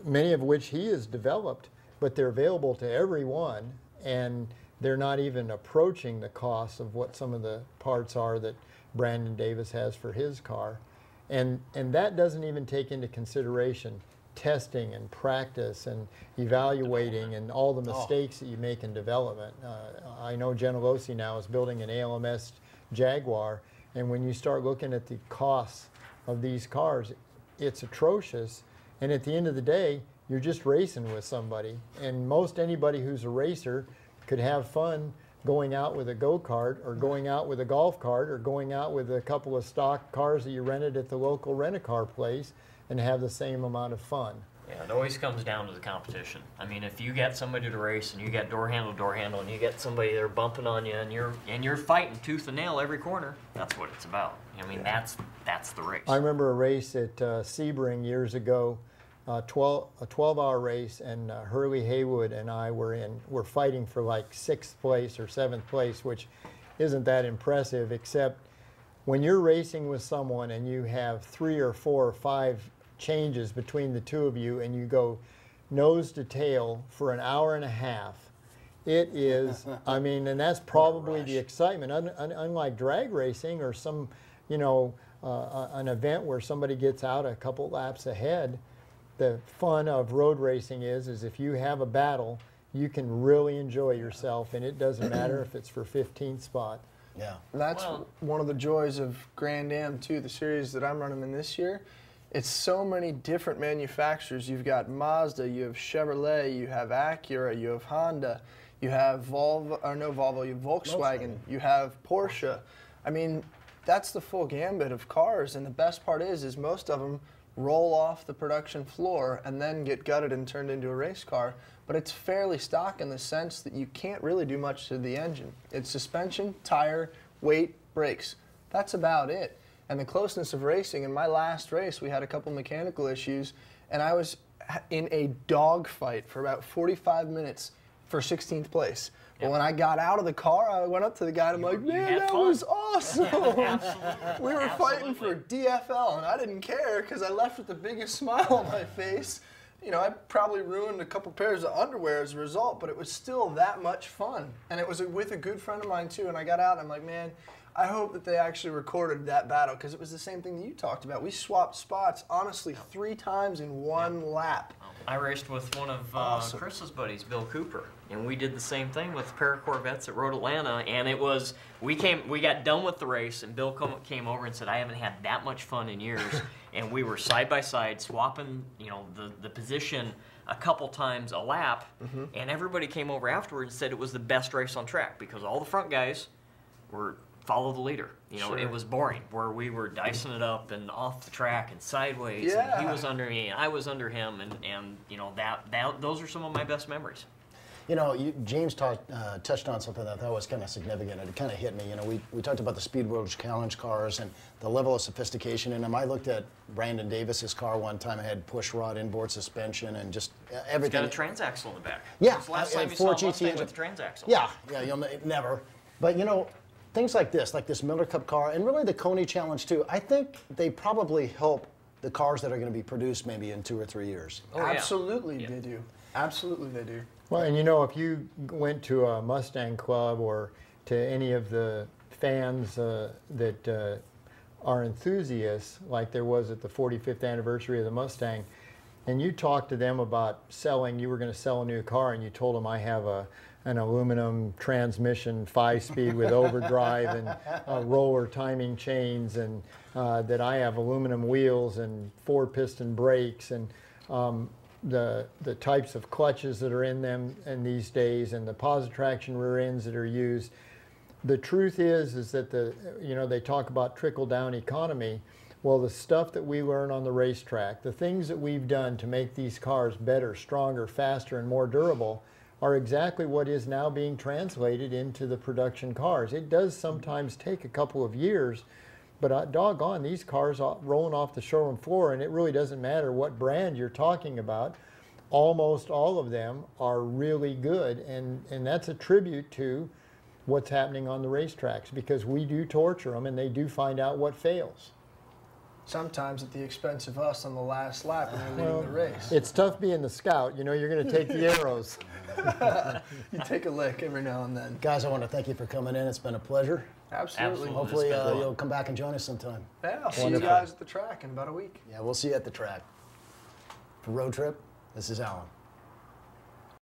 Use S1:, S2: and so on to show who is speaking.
S1: many of which he has developed, but they're available to everyone, and they're not even approaching the cost of what some of the parts are that Brandon Davis has for his car. And that doesn't even take into consideration testing and practice and evaluating and all the mistakes that you make in development. I know Genelosi now is building an ALMS Jaguar, and when you start looking at the costs of these cars, it's atrocious. And at the end of the day, you're just racing with somebody. And most anybody who's a racer could have fun going out with a go-kart or going out with a golf cart or going out with a couple of stock cars that you rented at the local rent-a-car place and have the same amount of fun.
S2: Yeah, it always comes down to the competition. I mean, if you got somebody to race and you got door handle, and you got somebody there bumping on you and you're fighting tooth and nail every corner, that's what it's about. I mean, that's the race.
S1: I remember a race at Sebring years ago, a 12-hour race, and Hurley Haywood and I were fighting for like 6th place or 7th place, which isn't that impressive, except when you're racing with someone and you have 3 or 4 or 5 changes between the two of you and you go nose to tail for an hour and a half, it is, I mean, and that's probably the excitement. Unlike drag racing or some, you know, an event where somebody gets out a couple laps ahead, the fun of road racing is if you have a battle, you can really enjoy yourself, and it doesn't matter if it's for 15th spot.
S3: Yeah.
S4: That's one of the joys of Grand Am, too, the series that I'm running in this year. It's so many different manufacturers. You've got Mazda, you have Chevrolet, you have Acura, you have Honda, you have you have Volkswagen, you have Porsche. I mean, that's the full gambit of cars, and the best part is most of them roll off the production floor and then get gutted and turned into a race car. But it's fairly stock in the sense that you can't really do much to the engine. It's suspension, tire, weight, brakes. That's about it. And the closeness of racing, in my last race, we had a couple mechanical issues, and I was in a dogfight for about 45 minutes for 16th place. But when I got out of the car, I went up to the guy and I'm like, man, that was awesome. We were fighting for DFL, and I didn't care because I left with the biggest smile on my face. You know, I probably ruined a couple pairs of underwear as a result, but it was still that much fun. And it was with a good friend of mine, too, and I got out and I'm like, man, I hope that they actually recorded that battle because it was the same thing that you talked about. We swapped spots, honestly, 3 times in one lap.
S2: I raced with one of Chris's buddies, Bill Cooper, and we did the same thing with a pair of Corvettes at Road Atlanta. And it was we got done with the race, and Bill came over and said, "I haven't had that much fun in years." And we were side by side swapping, you know, the position a couple times a lap, and everybody came over afterward and said it was the best race on track because all the front guys were follow the leader. You know, it was boring where we were dicing it up and off the track and sideways.
S4: Yeah.
S2: And he was under me and I was under him, and you know those are some of my best memories.
S3: You know, James touched on something that I thought was kind of significant, and it kind of hit me. You know, we talked about the Speed World Challenge cars and the level of sophistication in them. I looked at Brandon Davis's car one time. It had push rod inboard suspension and just everything.
S2: It's got a transaxle in the back.
S3: Yeah.
S2: It's the last time you saw a Mustang with a transaxle.
S3: Yeah, you'll never. But you know, things like this Miller Cup car, and really the Coney Challenge too, I think they probably help the cars that are going to be produced maybe in 2 or 3 years.
S4: Oh, absolutely they do. Absolutely they do.
S1: Well, and you know, if you went to a Mustang club or to any of the fans that are enthusiasts, like there was at the 45th anniversary of the Mustang, and you talked to them about you were going to sell a new car, and you told them, I have an aluminum transmission 5-speed with overdrive and roller timing chains, and that I have aluminum wheels and 4-piston brakes, and the types of clutches that are in them in these days, and the positive traction rear ends that are used. The truth is that they talk about trickle-down economy. Well, the stuff that we learn on the racetrack, the things that we've done to make these cars better, stronger, faster, and more durable are exactly what is now being translated into the production cars. It does sometimes take a couple of years, but doggone, these cars are rolling off the showroom floor, and it really doesn't matter what brand you're talking about. Almost all of them are really good, and that's a tribute to what's happening on the racetracks, because we do torture them, and they do find out what fails.
S4: sometimes at the expense of us on the last lap when we're leading the race.
S1: It's tough being the scout. You know, you're going to take the arrows.
S4: You take a lick every now and then.
S3: Guys, I want to thank you for coming in. It's been a pleasure.
S4: Absolutely.
S3: Hopefully you'll come back and join us sometime.
S4: Yeah, I'll see you guys at the track in about a week.
S3: Yeah, we'll see you at the track. For Road Trip, this is Allan.